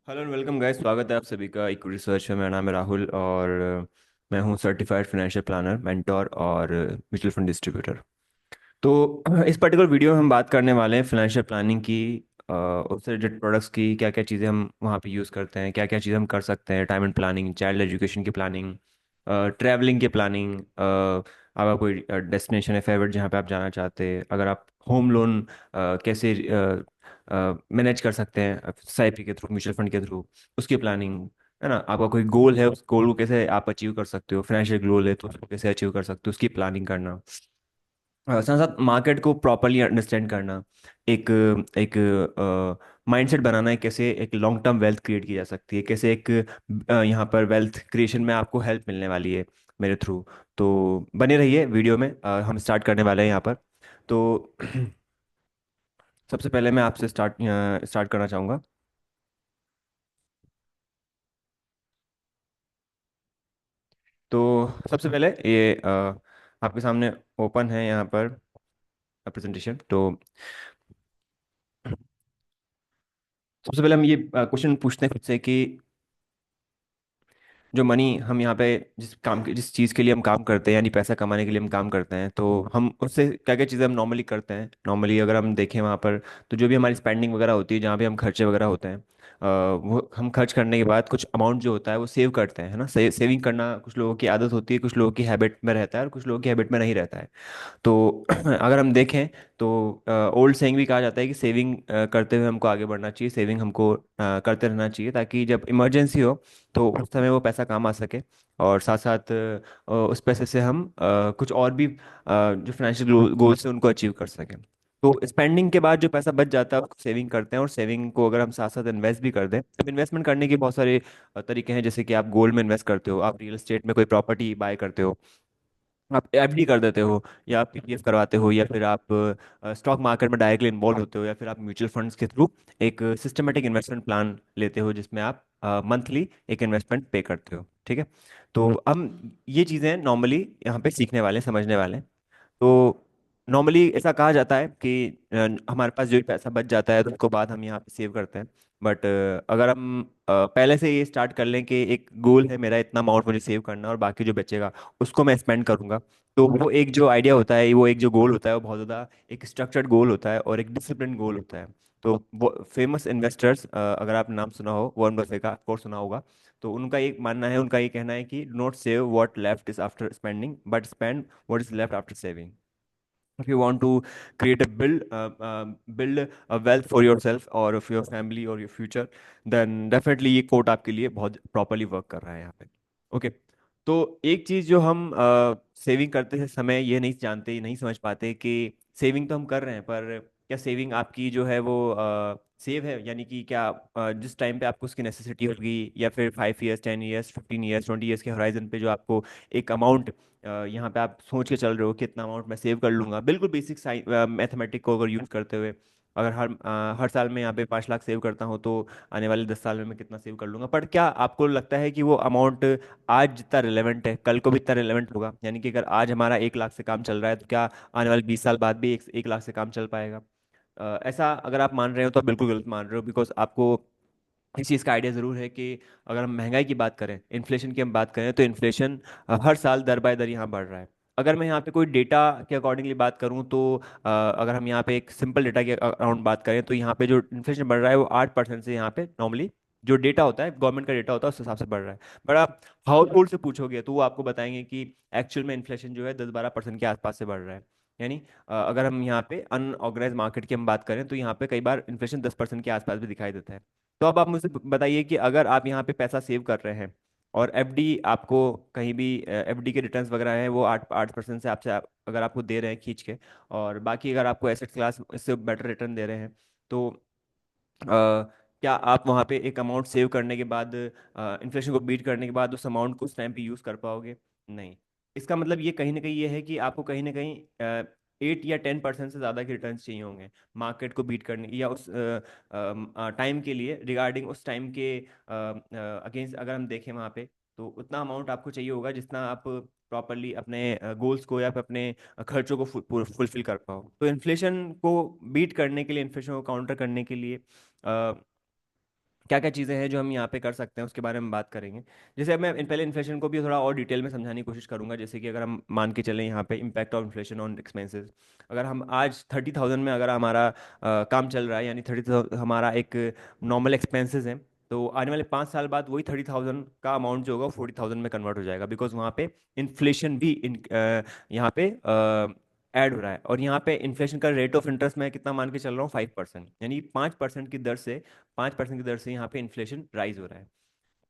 Hello and welcome guys. स्वागत है आप सभी का इक्विटी रिसर्च में। मेरा नाम है राहुल और मैं हूं सर्टिफाइड फाइनेंशियल प्लानर, मेंटोर और म्यूचुअल फंड डिस्ट्रीब्यूटर। तो इस पर्टिकुलर वीडियो में हम बात करने वाले हैं फाइनेंशियल प्लानिंग की, उससे रिलेटेड प्रोडक्ट्स की, क्या क्या चीज़ें हम वहाँ पे यूज़ करते हैं, क्या क्या चीज़ें हम कर सकते हैं, time and planning, child education की प्लानिंग, ट्रैवलिंग की प्लानिंग, अगर कोई डेस्टिनेशन है फेवरेट जहाँ पे आप जाना चाहते हैं, अगर आप होम लोन कैसे मैनेज कर सकते हैं एसआईपी के थ्रू, म्यूचुअल फंड के थ्रू, उसकी प्लानिंग, है ना। आपका कोई गोल है, उस गोल को कैसे आप अचीव कर सकते हो, फाइनेंशियल गोल है तो उसको कैसे अचीव कर सकते हो, उसकी प्लानिंग करना। साथ साथ मार्केट को प्रॉपरली अंडरस्टैंड करना, एक एक माइंडसेट बनाना है, कैसे एक लॉन्ग टर्म वेल्थ क्रिएट की जा सकती है, कैसे एक यहाँ पर वेल्थ क्रिएशन में आपको हेल्प मिलने वाली है मेरे थ्रू। तो बने रहिए वीडियो में, हम स्टार्ट करने वाले हैं यहाँ पर। तो सबसे पहले मैं आपसे स्टार्ट करना चाहूँगा। तो सबसे पहले ये आपके सामने ओपन है यहाँ पर प्रेजेंटेशन। तो सबसे पहले हम ये क्वेश्चन पूछते हैं खुद से कि जो मनी हम यहाँ पे जिस चीज़ के लिए हम काम करते हैं, यानी पैसा कमाने के लिए हम काम करते हैं, तो हम उससे क्या क्या चीज़ें हम नॉर्मली करते हैं। नॉर्मली अगर हम देखें वहाँ पर, तो जो भी हमारी स्पेंडिंग वगैरह होती है, जहाँ भी हम खर्चे वगैरह होते हैं, वो हम खर्च करने के बाद कुछ अमाउंट जो होता है वो सेव करते हैं, है ना। सेविंग करना कुछ लोगों की आदत होती है, कुछ लोगों की हैबिट में रहता है और कुछ लोगों की हैबिट में नहीं रहता है। तो अगर हम देखें तो ओल्ड सेइंग भी कहा जाता है कि सेविंग करते हुए हमको आगे बढ़ना चाहिए, सेविंग हमको करते रहना चाहिए, ताकि जब इमरजेंसी हो तो उस समय वो पैसा काम आ सके। और साथ साथ उस पैसे से हम कुछ और भी जो फाइनेंशियल गोल्स हैं उनको अचीव कर सकें। तो स्पेंडिंग के बाद जो पैसा बच जाता है उसको सेविंग करते हैं, और सेविंग को अगर हम साथ साथ इन्वेस्ट भी कर दें, तो इन्वेस्टमेंट करने के बहुत सारे तरीके हैं। जैसे कि आप गोल्ड में इन्वेस्ट करते हो, आप रियल एस्टेट में कोई प्रॉपर्टी बाय करते हो, आप एफडी कर देते हो, या आप पीपीएफ करवाते हो, या फिर आप स्टॉक मार्केट में डायरेक्टली इन्वॉल्व होते हो, या फिर आप म्यूचुअल फंड्स के थ्रू एक सिस्टमेटिक इन्वेस्टमेंट प्लान लेते हो, जिसमें आप मंथली एक इन्वेस्टमेंट पे करते हो। ठीक है। तो हम ये चीज़ें नॉर्मली यहाँ पे सीखने वाले हैं, समझने वाले हैं। तो नॉर्मली ऐसा कहा जाता है कि हमारे पास जो भी पैसा बच जाता है तो उसको बाद हम यहाँ पे सेव करते हैं। बट अगर हम पहले से ये स्टार्ट कर लें कि एक गोल है मेरा, इतना अमाउंट मुझे सेव करना है और बाकी जो बचेगा उसको मैं स्पेंड करूंगा, तो वो एक जो आइडिया होता है, वो एक जो गोल होता है, वो बहुत ज़्यादा एक स्ट्रक्चर्ड गोल होता है और एक डिसिप्लिन गोल होता है। तो वो फेमस इन्वेस्टर्स, अगर आप नाम सुना हो, वॉरेन बफे का कोर्स सुना होगा, तो उनका एक मानना है, उनका ये कहना है कि not save what left is after spending, but spend what is left after saving. If you want to create a build a wealth for yourself or of your family or your future, then definitely ये coat आपके लिए बहुत properly work कर रहा है यहाँ पे। Okay. तो एक चीज जो हम सेविंग करते हैं समय ये नहीं जानते, नहीं समझ पाते कि सेविंग तो हम कर रहे हैं, पर क्या सेविंग आपकी जो है वो सेव है, यानी कि क्या जिस टाइम पे आपको उसकी नेसेसिटी होगी, या फिर 5 ईयर्स, 10 ईयर्स, 15 ईयर्स, 20 ईयर्स के होराइजन पे जो आपको एक अमाउंट यहाँ पे आप सोच के चल रहे हो कि इतना अमाउंट मैं सेव कर लूंगा, बिल्कुल बेसिक मैथमेटिक को अगर यूज करते हुए, अगर हर साल में यहाँ पे 5 लाख सेव करता हूँ तो आने वाले 10 साल में मैं कितना सेव कर लूंगा। पर क्या आपको लगता है कि वो अमाउंट आज जितना रिलेवेंट है कल को भी इतना रिलेवेंट होगा? यानी कि अगर आज हमारा 1 लाख से काम चल रहा है, तो क्या आने वाले 20 साल बाद भी 1 लाख से काम चल पाएगा? ऐसा अगर आप मान रहे हो तो आप बिल्कुल गलत मान रहे हो, बिकॉज आपको इस चीज़ का आइडिया ज़रूर है कि अगर हम महंगाई की बात करें, इन्फ्लेशन की हम बात करें, तो इन्फ्लेशन हर साल दर बाय दर यहाँ बढ़ रहा है। अगर मैं यहाँ पे कोई डेटा के अकॉर्डिंगली बात करूँ तो अगर हम यहाँ पे एक सिंपल डेटा के अराउंड बात करें, तो यहाँ पे जो इन्फ्लेशन बढ़ रहा है वो 8% से यहाँ पे नॉर्मली जो डेटा होता है, गवर्नमेंट का डेटा होता है, उस हिसाब से बढ़ रहा है। बट आप हाउस होल्ड से पूछोगे तो वो आपको बताएंगे कि एक्चुअल में इन्फ्लेशन जो है 10-12% के आसपास से बढ़ रहा है। यानी अगर हम यहाँ पे अनऑर्गेनाइज मार्केट की हम बात करें, तो यहाँ पे कई बार इन्फ्लेशन 10% के आसपास भी दिखाई देता है। तो अब आप मुझे बताइए कि अगर आप यहाँ पे पैसा सेव कर रहे हैं, और एफडी आपको कहीं भी, एफडी के रिटर्न्स वगैरह हैं वो 8-8% से आपसे अगर आपको दे रहे हैं खींच के, और बाकी अगर आपको एसेट क्लास इससे बेटर रिटर्न दे रहे हैं, तो क्या आप वहाँ पे एक अमाउंट सेव करने के बाद, इन्फ्लेशन को बीट करने के बाद, उस अमाउंट को उस टाइम पे यूज़ कर पाओगे? नहीं। इसका मतलब ये कहीं ना कहीं ये है कि आपको कहीं ना कहीं 8 या 10% से ज़्यादा के रिटर्न्स चाहिए होंगे मार्केट को बीट करने, या उस टाइम के लिए, रिगार्डिंग उस टाइम के अगेंस्ट अगर हम देखें वहाँ पे, तो उतना अमाउंट आपको चाहिए होगा जितना आप प्रॉपरली अपने गोल्स को या फिर अपने खर्चों को फुलफिल कर पाओ। तो इन्फ्लेशन को बीट करने के लिए, इन्फ्लेशन को काउंटर करने के लिए, क्या क्या चीज़ें हैं जो हम यहाँ पे कर सकते हैं उसके बारे में बात करेंगे। जैसे अब मैं पहले इन्फ्लेशन को भी थोड़ा और डिटेल में समझाने की कोशिश करूंगा। जैसे कि अगर हम मान के चलें यहाँ पे impact of inflation on expenses, अगर हम आज 30,000 में अगर हमारा काम चल रहा है, यानी 30,000 हमारा एक नॉर्मल एक्सपेंसेस है, तो आने वाले 5 साल बाद वही 30,000 का अमाउंट जो होगा 40,000 में कन्वर्ट हो जाएगा, बिकॉज वहाँ पे इन्फ्लेशन भी यहाँ पे ऐड हो रहा है। और यहाँ पे इन्फ्लेशन का रेट ऑफ इंटरेस्ट मैं कितना मान के चल रहा हूँ, 5%, यानी 5% की दर से 5% की दर से यहाँ पे इन्फ्लेशन राइज हो रहा है।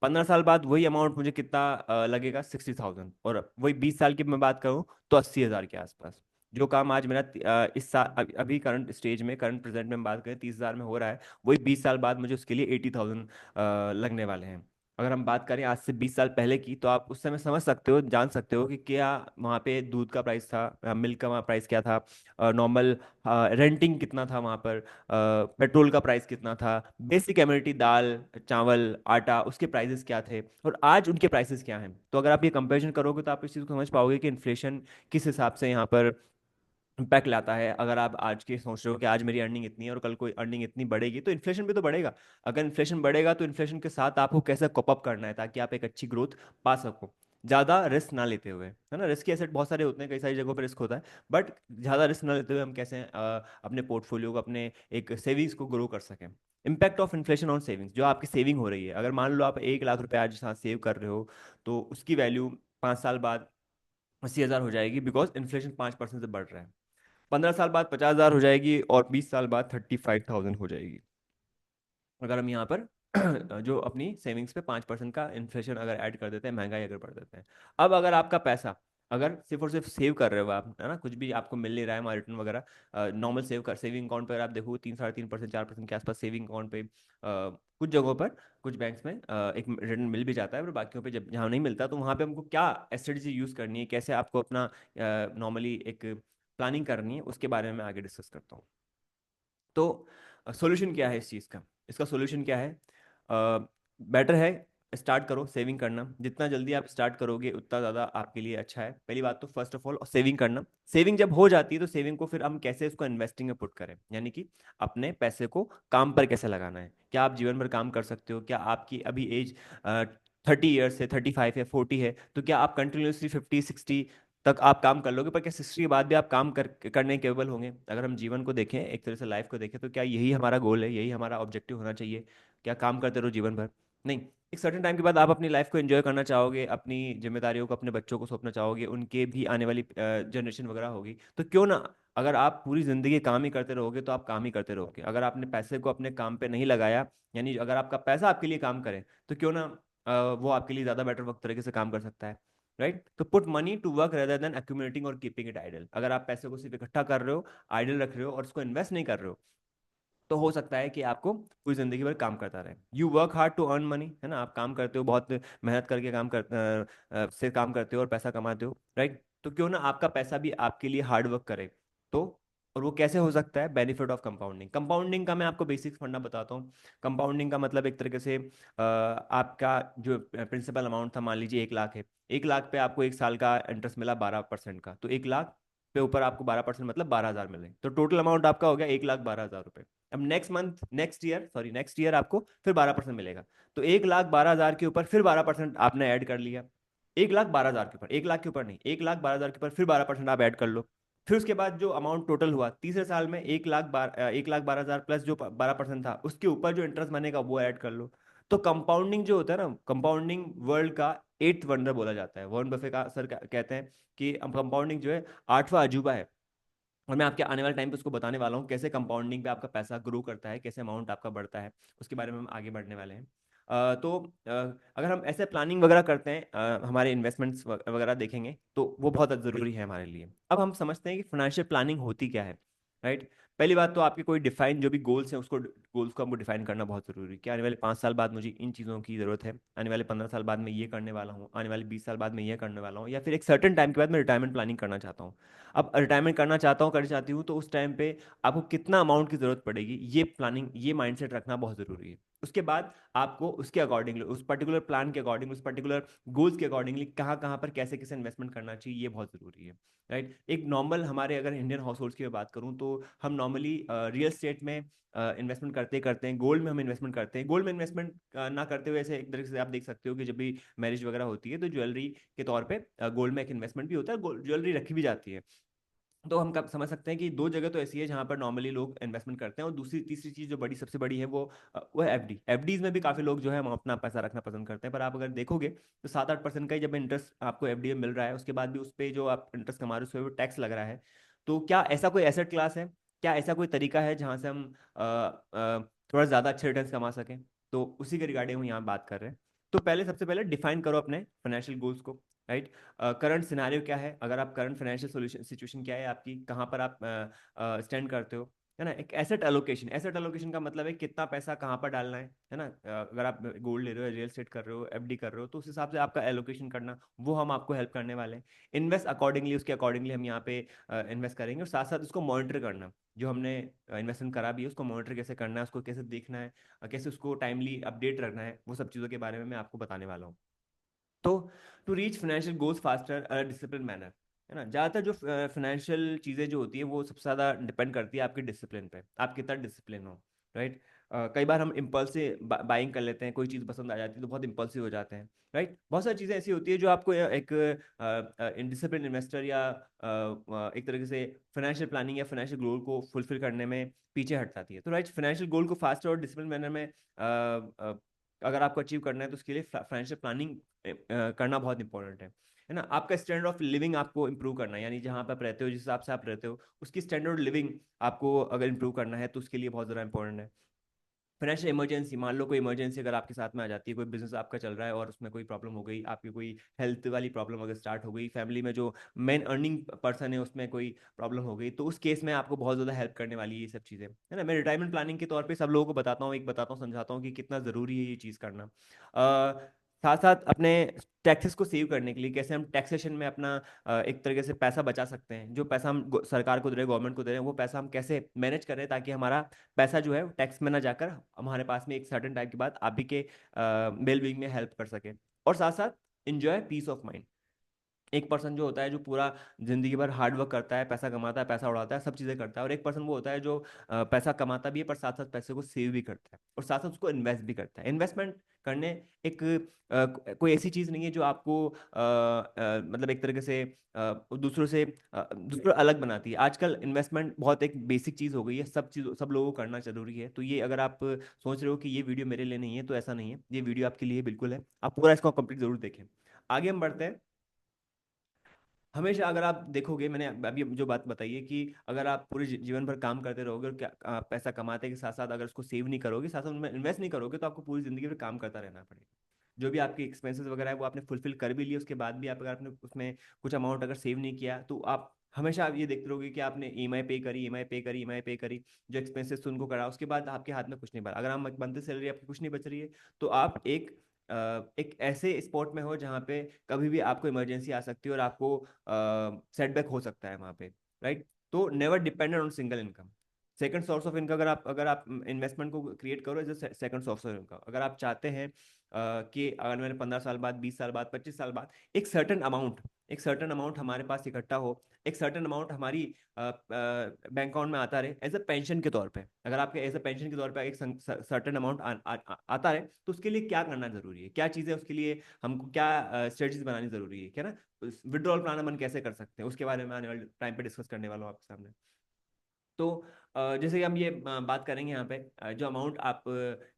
15 साल बाद वही अमाउंट मुझे कितना लगेगा, 60,000। और वही 20 साल की मैं बात करूँ तो 80,000 के आसपास। जो काम आज मेरा इस साल अभी करंट स्टेज में, करंट प्रेजेंट में हम बात करें 30,000 में हो रहा है, वही 20 साल बाद मुझे उसके लिए 80,000 लगने वाले हैं। अगर हम बात करें आज से 20 साल पहले की, तो आप उस समय समझ सकते हो, जान सकते हो कि क्या वहाँ पे दूध का प्राइस था, मिल्क का वहाँ प्राइस क्या था, नॉर्मल रेंटिंग कितना था वहाँ पर, पेट्रोल का प्राइस कितना था, बेसिक एम्यूनिटी दाल चावल आटा उसके प्राइसेस क्या थे, और आज उनके प्राइसेस क्या हैं। तो अगर आप ये कंपैरिजन करोगे तो आप इस चीज़ को समझ पाओगे कि इन्फ्लेशन किस हिसाब से यहाँ पर इम्पैक्ट लाता है। अगर आप आज के सोच रहे हो कि आज मेरी अर्निंग इतनी है और कल कोई अर्निंग इतनी बढ़ेगी, तो इन्फ्लेशन भी तो बढ़ेगा। अगर इन्फ्लेशन बढ़ेगा तो इन्फ्लेशन के साथ आपको कैसे कॉप अप करना है ताकि आप एक अच्छी ग्रोथ पा सको, ज़्यादा रिस्क ना लेते हुए, है ना। रिस्क एसेट बहुत सारे होते हैं, कई सारी जगहों पर रिस्क होता है, बट ज़्यादा रिस्क ना लेते हुए हम कैसे अपने पोर्टफोलियो को, अपने एक सेविंग्स को ग्रो कर सकें। Impact of inflation on savings, जो आपकी सेविंग हो रही है, अगर मान लो आप 1 लाख रुपए आज साथ सेव कर रहे हो, तो उसकी वैल्यू 5 साल बाद 80,000 हो जाएगी, बिकॉज इन्फ्लेशन 5% से बढ़ रहा है। 15 साल बाद 50,000 हो जाएगी, और 20 साल बाद 35,000 हो जाएगी। अगर हम यहाँ पर जो अपनी सेविंग्स पे 5% का इन्फ्लेशन अगर ऐड कर देते हैं, महंगाई अगर बढ़ देते हैं। अब अगर आपका पैसा, अगर सिर्फ और सिर्फ सेव कर रहे हो आप, है ना, कुछ भी आपको मिल नहीं रहा है हमारा रिटर्न वगैरह, नॉर्मल सेव कर सेविंग अकाउंट पर आप देखो 3, 3.5%, 4% के आसपास सेविंग अकाउंट पे कुछ जगहों पर, कुछ बैंक्स में एक रिटर्न मिल भी जाता है, पर बाकियों पे जब जहाँ नहीं मिलता, तो वहाँ पे हमको क्या स्ट्रेटेजी यूज करनी है, कैसे आपको अपना नॉर्मली एक प्लानिंग करनी है, उसके बारे में मैं आगे डिस्कस करता हूँ। तो सॉल्यूशन क्या है इस चीज़ का, इसका सॉल्यूशन क्या है? बेटर है स्टार्ट करो सेविंग करना। जितना जल्दी आप स्टार्ट करोगे उतना ज़्यादा आपके लिए अच्छा है। पहली बात तो फर्स्ट ऑफ ऑल सेविंग करना। सेविंग जब हो जाती है तो सेविंग को फिर हम कैसे उसको इन्वेस्टिंग में पुट करें, यानी कि अपने पैसे को काम पर कैसे लगाना है। क्या आप जीवन भर काम कर सकते हो? क्या आपकी अभी एज 30 ईयर्स है, 35 है, 40 है, तो क्या आप कंटिन्यूसली 50, 60 तक आप काम कर लोगे? पर क्या 60 के बाद भी आप काम करने केपेबल होंगे? अगर हम जीवन को देखें, एक तरह से लाइफ को देखें, तो क्या यही हमारा गोल है, यही हमारा ऑब्जेक्टिव होना चाहिए? क्या काम करते रहो जीवन भर? नहीं। एक सर्टेन टाइम के बाद आप अपनी लाइफ को एंजॉय करना चाहोगे, अपनी जिम्मेदारियों को अपने बच्चों को सौंपना चाहोगे, उनके भी आने वाली जनरेशन वगैरह होगी, तो क्यों ना, अगर आप पूरी जिंदगी काम ही करते रहोगे तो आप काम ही करते रहोगे। अगर आपने पैसे को अपने काम पे नहीं लगाया, यानी अगर आपका पैसा आपके लिए काम करे, तो क्यों ना वो आपके लिए ज्यादा बेटर वक्त तरीके से काम कर सकता है। राइट? तो put money to work rather than accumulating और कीपिंग इट आइडल। अगर आप पैसे को सिर्फ इकट्ठा कर रहे हो, आइडल रख रहे हो और उसको इन्वेस्ट नहीं कर रहे हो, तो हो सकता है कि आपको पूरी जिंदगी भर काम करता रहे। You work hard to earn money, है ना, आप काम करते हो, बहुत मेहनत करके से काम करते हो और पैसा कमाते हो, राइट? तो क्यों ना आपका पैसा भी आपके लिए हार्ड वर्क करे। तो और वो कैसे हो सकता है? Benefit of compounding. कंपाउंडिंग का मैं आपको बेसिक फंडा बताता हूँ। कंपाउंडिंग का मतलब एक तरीके से आपका जो प्रिंसिपल अमाउंट था, मान लीजिए 1 लाख है, 1 लाख पे आपको 1 साल का इंटरेस्ट मिला 12% का, तो 1 लाख पे ऊपर आपको 12% मतलब 12,000 मिले, तो टोटल अमाउंट आपका हो गया 1,12,000 रुपये। अब नेक्स्ट ईयर आपको फिर 12% मिलेगा, तो 1,12,000 के ऊपर फिर 12% आपने ऐड कर लिया। 1,12,000 के ऊपर, 1 लाख के ऊपर नहीं, 1,12,000 के ऊपर फिर 12% आप ऐड कर लो। फिर उसके बाद जो अमाउंट टोटल हुआ तीसरे साल में, 1,12,000 प्लस जो 12% था, उसके ऊपर जो इंटरेस्ट बनेगा वो ऐड कर लो। तो कंपाउंडिंग जो होता है ना, कंपाउंडिंग वर्ल्ड का एट्थ वंडर बोला जाता है। वॉरेन बफे का सर कहते हैं कि कंपाउंडिंग जो है 8वां अजूबा है। और मैं आपके आने वाले टाइम पे उसको बताने वाला हूँ कैसे कंपाउंडिंग पे आपका पैसा ग्रो करता है, कैसे अमाउंट आपका बढ़ता है, उसके बारे में हम आगे बढ़ने वाले हैं। तो अगर हम ऐसे प्लानिंग वगैरह करते हैं, हमारे इन्वेस्टमेंट्स वगैरह देखेंगे, तो वो बहुत ज़रूरी है हमारे लिए। अब हम समझते हैं कि फाइनेंशियल प्लानिंग होती क्या है, राइट? पहली बात तो आपके कोई डिफाइन जो भी गोल्स हैं, उसको गोल्स को हमको डिफाइन करना बहुत ज़रूरी है कि आने वाले 5 साल बाद मुझे इन चीज़ों की ज़रूरत है, आने वाले 15 साल बाद मैं ये करने वाला हूँ, आने वाले 20 साल बाद मैं ये करने वाला हूँ, या फिर एक सर्टेन टाइम के बाद मैं रिटायरमेंट प्लानिंग करना चाहता हूँ। अब रिटायरमेंट करना चाहता हूँ, करना चाहती हूँ, तो उस टाइम पे आपको कितना अमाउंट की ज़रूरत पड़ेगी, ये प्लानिंग, ये माइंडसेट रखना बहुत ज़रूरी है। उसके बाद आपको उसके अकॉर्डिंगली, उस पर्टिकुलर प्लान के अकॉर्डिंग, उस पर्टिकुलर गोल्स के अकॉर्डिंगली कहाँ कहाँ पर कैसे कैसे इन्वेस्टमेंट करना चाहिए, ये बहुत ज़रूरी है। राइट। एक नॉर्मल हमारे अगर इंडियन हाउस होल्ड्स की मैं बात करूँ तो हम नॉर्मली रियल स्टेट में इन्वेस्टमेंट करते करते हैं, गोल्ड में हम इन्वेस्टमेंट करते हैं। गोल्ड में इन्वेस्टमेंट ना करते हुए ऐसे एक तरीके से आप देख सकते हो कि जब भी मैरिज वगैरह होती है तो ज्वेलरी के तौर पे गोल्ड में एक इन्वेस्टमेंट भी होता है, ज्वेलरी रखी भी जाती है। तो हम कब समझ सकते हैं कि दो जगह तो ऐसी है जहां पर नॉर्मली लोग इन्वेस्टमेंट करते हैं। और दूसरी तीसरी चीज जो बड़ी सबसे बड़ी है वो है एफडी। एफडीज में भी काफी लोग जो है हम अपना पैसा रखना पसंद करते हैं, पर आप अगर देखोगे तो 7-8% का ही जब इंटरेस्ट आपको एफडी में मिल रहा है, उसके बाद भी उस पर जो आप इंटरेस्ट कमा रहे हो उस पर टैक्स लग रहा है। तो क्या ऐसा कोई एसेट क्लास है, क्या ऐसा कोई तरीका है जहां से हम थोड़ा ज्यादा अच्छे रिटर्न कमा सकें? तो उसी के रिगार्डिंग हम यहाँ बात कर रहे हैं। तो पहले सबसे पहले डिफाइन करो अपने फाइनेंशियल गोल्स को। राइट। करंट सिनारियो क्या है, अगर आप करंट फाइनेंशियल सोल्यूशन सिचुएशन क्या है आपकी, कहाँ पर आप स्टैंड करते हो, है ना। एक एसेट एलोकेशन, एसेट एलोकेशन का मतलब है कितना पैसा कहाँ पर डालना है ना। अगर आप गोल्ड ले रहे हो, रियल एस्टेट कर रहे हो, एफडी कर रहे हो, तो उस हिसाब से आपका एलोकेशन करना, वो हम आपको हेल्प करने वाले हैं। इन्वेस्ट अकॉर्डिंगली, उसके अकॉर्डिंगली हम यहाँ पे इन्वेस्ट करेंगे, और साथ साथ उसको मॉनिटर करना, जो हमने इन्वेस्टमेंट करा भी है उसको मॉनिटर कैसे करना है, उसको कैसे देखना है, कैसे उसको टाइमली अपडेट रखना है, वो सब चीज़ों के बारे में मैं आपको बताने वाला हूँ। तो to reach financial goals faster discipline manner, है ना। ज़्यादातर जो फाइनेंशियल चीज़ें जो होती है वो सबसे ज़्यादा डिपेंड करती है आपके डिसिप्लिन पे, आप कितना डिसिप्लिन हो। राइट। कई बार हम इम्पल्सिव बाइंग कर लेते हैं, कोई चीज़ पसंद आ जाती है तो बहुत इम्पल्सिव हो जाते हैं। राइट। बहुत सारी चीज़ें ऐसी होती है जो आपको एक डिसिप्लिन इन्वेस्टर या एक तरीके से फाइनेंशियल प्लानिंग या फाइनेंशियल गोल को फुलफिल करने में पीछे हटाती है। तो राइट, फाइनेंशियल गोल को फास्ट और डिसिप्लिन मैनर में अगर आपको अचीव करना है तो उसके लिए फाइनेंशियल प्लानिंग करना बहुत इंपॉर्टेंट है ना। आपका स्टैंडर्ड ऑफ लिविंग आपको इंप्रूव करना है, यानी जहाँ पे आप रहते हो, जिस हिसाब से आप रहते हो, उसकी स्टैंडर्ड लिविंग आपको अगर इंप्रूव करना है तो उसके लिए बहुत ज़्यादा इंपॉर्टेंट है। फाइनेंशियल इमरजेंसी, मान लो कोई इमरजेंसी अगर आपके साथ में आ जाती है, कोई बिजनेस आपका चल रहा है और उसमें कोई प्रॉब्लम हो गई, आपकी कोई हेल्थ वाली प्रॉब्लम अगर स्टार्ट हो गई, फैमिली में जो मेन अर्निंग पर्सन है उसमें कोई प्रॉब्लम हो गई, तो उस केस में आपको बहुत ज़्यादा हेल्प करने वाली है ये सब चीज़ें, है ना। मैं रिटायरमेंट प्लानिंग के तौर पे सब लोगों को बताता हूँ, एक बताता हूँ, समझाता हूँ कि कितना ज़रूरी है ये चीज़ करना। साथ साथ अपने टैक्सेस को सेव करने के लिए कैसे हम टैक्सेशन में अपना एक तरीके से पैसा बचा सकते हैं, जो पैसा हम सरकार को दे रहे हैं, गवर्नमेंट को दे रहे हैं, वो पैसा हम कैसे मैनेज करें ताकि हमारा पैसा जो है टैक्स में ना जाकर हमारे पास में एक सर्टेन टाइम के बाद आप भी के वेल बीइंग में हेल्प कर सके। और साथ साथ इंजॉय पीस ऑफ माइंड। एक पर्सन जो होता है जो पूरा जिंदगी भर हार्ड वर्क करता है, पैसा कमाता है, पैसा उड़ाता है, सब चीज़ें करता है, और एक पर्सन वो होता है जो पैसा कमाता भी है पर साथ साथ पैसे को सेव भी करता है और साथ साथ उसको इन्वेस्ट भी करता है। इन्वेस्टमेंट करने एक कोई ऐसी चीज़ नहीं है जो आपको मतलब एक तरीके से दूसरों अलग बनाती है। आजकल इन्वेस्टमेंट बहुत एक बेसिक चीज़ हो गई है, सब चीज़ सब लोगों को करना जरूरी है। तो ये अगर आप सोच रहे हो कि ये वीडियो मेरे लिए नहीं है, तो ऐसा नहीं है, ये वीडियो आपके लिए बिल्कुल है, आप पूरा इसको कंप्लीट जरूर देखें। आगे हम बढ़ते हैं। हमेशा अगर आप देखोगे, मैंने अभी जो बात बताई है कि अगर आप पूरे जीवन भर काम करते रहोगे और क्या पैसा कमाते के साथ साथ अगर उसको सेव नहीं करोगे, साथ साथ उनमें इन्वेस्ट नहीं करोगे, तो आपको पूरी जिंदगी भर काम करता रहना पड़ेगा। जो भी आपके एक्सपेंसेस वगैरह है वो आपने फुलफिल कर भी लिए, उसके बाद भी आप अगर आपने उसमें कुछ अमाउंट अगर सेव नहीं किया, तो आप हमेशा आप ये देखते रहोगे कि आपने ईएमआई पे करी, ईएमआई पे करी, ईएमआई पे करी, जो एक्सपेंसेस थे उनको करा, उसके बाद आपके हाथ में कुछ नहीं बचा। अगर आप मंथली सैलरी आपकी कुछ नहीं बच रही है, तो आप एक ऐसे स्पॉट में हो जहाँ पे कभी भी आपको इमरजेंसी आ सकती है और आपको सेटबैक हो सकता है वहाँ पे। राइट। तो never dependent on single income. Second source of income, अगर आप इन्वेस्टमेंट को क्रिएट करो as a second source of income, अगर आप चाहते हैं कि अगर मैंने 15 साल बाद, 20 साल बाद, 25 साल बाद एक सर्टन अमाउंट हमारे पास इकट्ठा हो, एक सर्टन अमाउंट हमारी बैंक अकाउंट में आता रहे एज अ पेंशन के तौर पे, अगर आपके एज अ पेंशन के तौर पे एक सर्टन अमाउंट आता रहे, तो उसके लिए क्या करना जरूरी है, क्या चीज़ें उसके लिए हमको क्या स्ट्रेटजीज बनानी जरूरी है, क्या ना। विड्रॉल प्लान अपन कैसे कर सकते हैं, उसके बारे में आने वाले टाइम पे डिस्कस करने वाला हूँ आपके सामने। तो जैसे कि हम ये बात करेंगे यहाँ पे, जो अमाउंट आप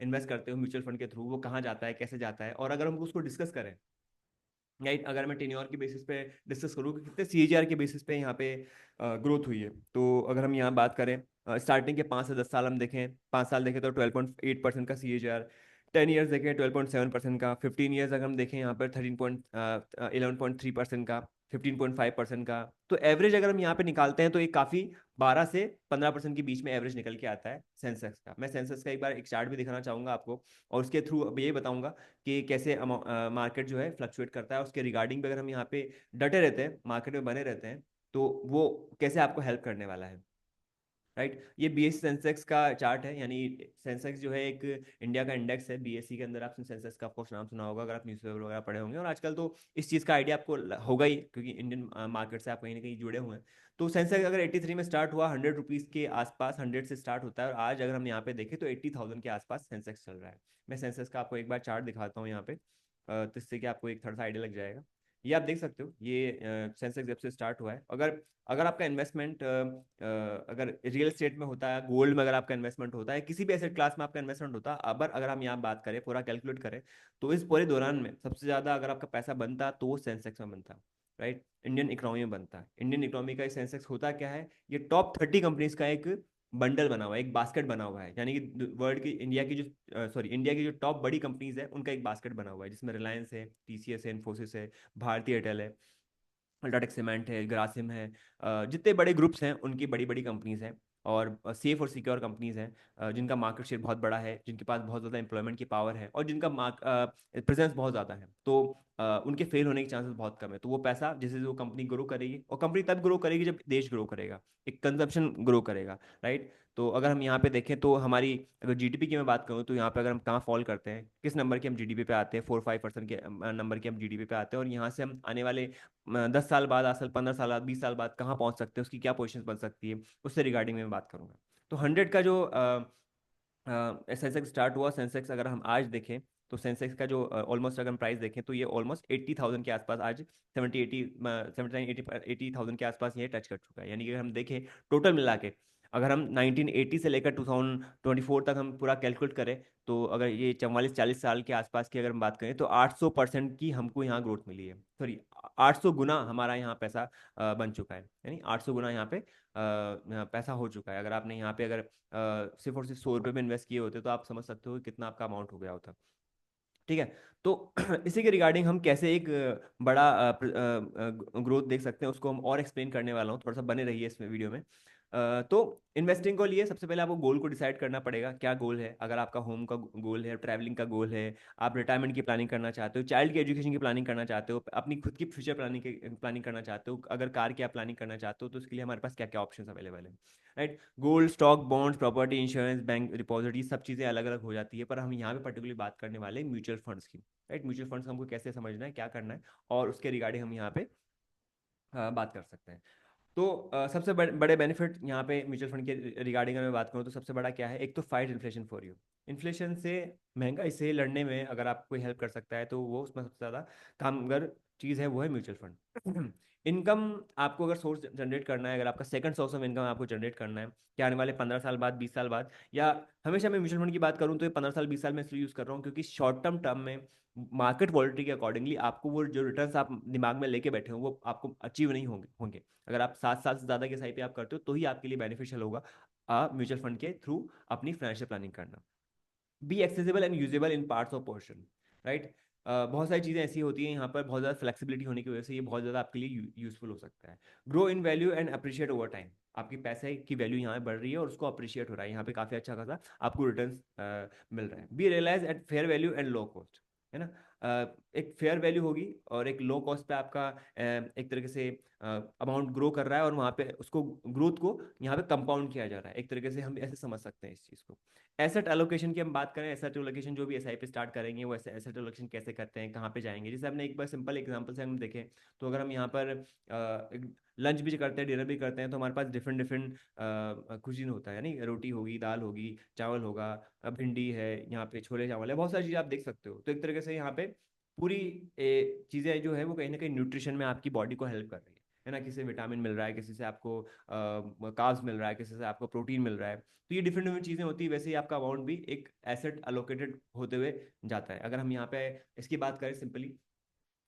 इन्वेस्ट करते हो म्यूचुअल फंड के थ्रू, वो कहाँ जाता है, कैसे जाता है, और अगर हम उसको डिस्कस करें, राइट, अगर मैं टेन्योर के बेसिस पे डिस्कस करूँ कि कितने सीएजीआर के बेसिस पे यहाँ पे ग्रोथ हुई है, तो अगर हम यहाँ बात करें स्टार्टिंग के 5 से 10 साल हम देखें, 5 साल देखें तो 12.8% का सीएजीआर, 10 ईयर्स देखें 12.7% का, 15 ईयर्स अगर हम देखें यहाँ पर 11.3% का, 15.5% का। तो एवरेज अगर हम यहाँ पे निकालते हैं तो ये काफ़ी 12 से 15% के बीच में एवरेज निकल के आता है सेंसेक्स का। मैं सेंसेक्स का एक बार एक चार्ट भी दिखाना चाहूंगा आपको, और उसके थ्रू अब ये बताऊंगा कि कैसे मार्केट जो है फ्लक्चुएट करता है, उसके रिगार्डिंग पे अगर हम यहाँ पे डटे रहते हैं, मार्केट में बने रहते हैं, तो वो कैसे आपको हेल्प करने वाला है। राइट। ये बीएससी सेंसेक्स का चार्ट है, यानी सेंसेक्स जो है एक इंडिया का इंडेक्स है। बीएससी के अंदर आपने सेंसेक्स का ऑफकोर्स नाम सुना होगा अगर आप न्यूज़पेपर वगैरह पढ़े होंगे, और आजकल तो इस चीज़ का आइडिया आपको होगा ही, क्योंकि इंडियन मार्केट से आप कहीं ना कहीं जुड़े हुए हैं। तो सेंसेक्स अगर 83 में स्टार्ट हुआ, 100 रुपीज़ के आसपास, 100 से स्टार्ट होता है, और आज अगर हम यहाँ पे देखें तो 80,000 के आसपास सेंसेक्स चल रहा है। मैं सेंसेक्स का आपको एक बार चार्ट दिखाता हूँ यहाँ पे, तो इससे कि आपको एक थोड़ा सा आइडिया लग जाएगा। ये आप देख सकते हो, ये सेंसेक्स जब से स्टार्ट हुआ है। अगर अगर आपका इन्वेस्टमेंट अगर रियल एस्टेट में होता है, गोल्ड में अगर आपका इन्वेस्टमेंट होता है, किसी भी एसेट क्लास में आपका इन्वेस्टमेंट होता है, अगर हम यहाँ बात करें, पूरा कैलकुलेट करें, तो इस पूरे दौरान में सबसे ज्यादा अगर आपका पैसा बनता तो वो सेंसेक्स में बनता। राइट, इंडियन इकोनॉमी में बनता है। इंडियन इकोनॉमी का सेंसेक्स होता क्या है, ये टॉप 30 कंपनीज का एक बंडल बना हुआ है, एक बास्केट बना हुआ है, यानी कि वर्ल्ड की, इंडिया की जो सॉरी इंडिया की जो टॉप बड़ी कंपनीज है उनका एक बास्केट बना हुआ है, जिसमें रिलायंस है, टीसीएस है, इन्फोसिस है, भारतीय एयरटेल है, अल्ट्राटेक सीमेंट है, ग्रासिम है, जितने बड़े ग्रुप्स हैं उनकी बड़ी बड़ी कंपनीज हैं, और सेफ और सिक्योर कंपनीज हैं, जिनका मार्केट शेयर बहुत बड़ा है, जिनके पास बहुत ज़्यादा एम्प्लॉयमेंट की पावर है, और जिनका प्रेजेंस बहुत ज़्यादा है। तो उनके फेल होने के चांसेस बहुत कम है। तो वो पैसा जैसे जैसे वो कंपनी ग्रो करेगी, और कंपनी तब ग्रो करेगी जब देश ग्रो करेगा, एक कंजप्शन ग्रो करेगा। राइट। तो अगर हम यहाँ पे देखें तो हमारी, अगर जीडीपी की मैं बात करूँ, तो यहाँ पे अगर हम कहाँ फॉल करते हैं, किस नंबर की हम जीडीपी पे आते हैं, 4-5% के नंबर की हम जीडीपी पे आते हैं, और यहाँ से हम आने वाले 10 साल बाद, 8 साल, 15 साल बाद, 20 साल बाद कहाँ पहुंच सकते हैं, उसकी क्या पोजीशन बन सकती है, उससे रिगार्डिंग में मैं बात करूंगा। तो 100 का जो सेंसेक्स स्टार्ट हुआ, सेंसेक्स अगर हम आज देखें, तो सेंसेक्स का जो ऑलमोस्ट अगर हम प्राइस देखें तो ये ऑलमोस्ट 80,000 के आसपास आज, 70-80 के आसपास ये टच कर चुका है। यानी कि अगर हम देखें टोटल मिला के, अगर हम 1980 से लेकर 2024 तक हम पूरा कैलकुलेट करें, तो अगर ये 44-40 साल के आसपास की अगर हम बात करें, तो 800% की हमको यहाँ ग्रोथ मिली है। सॉरी, 800 गुना हमारा यहाँ पैसा बन चुका है, यानी 800 गुना यहाँ पे पैसा हो चुका है। अगर आपने यहाँ पे अगर सिर्फ और सिर्फ 100 रुपये में इन्वेस्ट किए होते, तो आप समझ सकते हो कि कितना आपका अमाउंट हो गया होता। ठीक है। तो इसी के रिगार्डिंग हम कैसे एक बड़ा ग्रोथ देख सकते हैं, उसको हम और एक्सप्लेन करने वाला हूँ, थोड़ा सा बने रहिए इस वीडियो में। तो इन्वेस्टिंग को लिए सबसे पहले आपको गोल को डिसाइड करना पड़ेगा, क्या गोल है। अगर आपका होम का गोल है, ट्रैवलिंग का गोल है, आप रिटायरमेंट की प्लानिंग करना चाहते हो, चाइल्ड की एजुकेशन की प्लानिंग करना चाहते हो, अपनी खुद की फ्यूचर प्लानिंग करना चाहते हो, अगर कार की आप प्लानिंग करना चाहते हो, तो उसके लिए हमारे पास क्या क्या ऑप्शन अवेलेबल है। Right. Gold, stock, bonds, property, insurance, bank deposit, ये सब चीज़ें अलग अलग हो जाती है, पर हम यहाँ पे पर्टिकुलरली बात करने वाले हैं म्यूचुअल फंड्स की। राइट। म्यूचुअल फंड्स हमको कैसे समझना है, क्या करना है, और उसके रिगार्डिंग हम यहाँ पे बात कर सकते हैं। तो सबसे बड़े बेनिफिट यहाँ पे म्यूचुअल फंड के रिगार्डिंग अगर मैं बात करूँ, तो सबसे बड़ा क्या है, एक तो fight inflation for you. Inflation से, महंगाई से लड़ने में अगर आपको कोई हेल्प कर सकता है, तो वो उसमें सबसे ज़्यादा कामगर चीज़ है, वो है म्यूचुअल फंड। इनकम आपको अगर सोर्स जनरेट करना है, अगर आपका सेकंड सोर्स ऑफ इनकम आपको जनरेट करना है, कि आने वाले 15 साल बाद, 20 साल बाद, या हमेशा मैं म्यूचुअल फंड की बात करूँ तो ये 15 साल, 20 साल में इसलिए यूज़ कर रहा हूँ क्योंकि शॉर्ट टर्म टर्म में मार्केट वॉलिटी के अकॉर्डिंगली आपको वो जो रिटर्न्स आप दिमाग में लेके बैठे हो, वो आपको अचीव नहीं होंगे। अगर आप 7 साल से ज़्यादा के एसआईपी आप करते हो, तो ही आपके लिए बेनिफिशियल होगा म्यूचुअल फंड के थ्रू अपनी फाइनेंशियल प्लानिंग करना। Be accessible and usable in parts of portion. Right. बहुत सारी चीज़ें ऐसी होती हैं यहाँ पर, बहुत ज़्यादा फ्लेक्सिबिलिटी होने की वजह से ये बहुत ज़्यादा आपके लिए यूजफुल हो सकता है। Grow in value and appreciate over time. आपके पैसे की वैल्यू यहाँ बढ़ रही है और उसको अप्रिशिएट हो रहा है, यहाँ पे काफ़ी अच्छा खासा आपको रिटर्न मिल रहा है। Be realize at fair value and low cost, है ना। एक फेयर वैल्यू होगी और एक लो कॉस्ट पे आपका एक तरीके से अमाउंट ग्रो कर रहा है, और वहाँ पे उसको ग्रोथ को यहाँ पे कंपाउंड किया जा रहा है, एक तरीके से हम ऐसे समझ सकते हैं इस चीज़ को। एसेट एलोकेशन की हम बात करें, एसेट एलोकेशन जो भी एसआईपी स्टार्ट करेंगे, वो ऐसे एसेट एलोकेशन कैसे करते हैं, कहाँ पे जाएंगे। जैसे हमने एक बार सिंपल एग्जांपल से हम देखें, तो अगर हम यहाँ पर लंच भी करते हैं, डिनर भी करते हैं, तो हमारे पास डिफरेंट डिफरेंट कुजीन होता है, यानी रोटी होगी, दाल होगी, चावल होगा, भिंडी है, यहाँ पे छोले चावल है, बहुत सारी चीज़ें आप देख सकते हो। तो एक तरीके से यहाँ पे पूरी चीज़ें जो है वो कहीं ना कहीं न्यूट्रिशन में आपकी बॉडी को हेल्प कर रही है ना। किसी से विटामिन मिल रहा है, किसी से आपको कार्ब्स मिल रहा है, किसी से आपको प्रोटीन मिल रहा है। तो ये डिफरेंट डिफरेंट चीज़ें होती है, वैसे ही आपका अमाउंट भी एक एसेट अलोकेटेड होते हुए जाता है। अगर हम यहाँ पे इसकी बात करें सिंपली,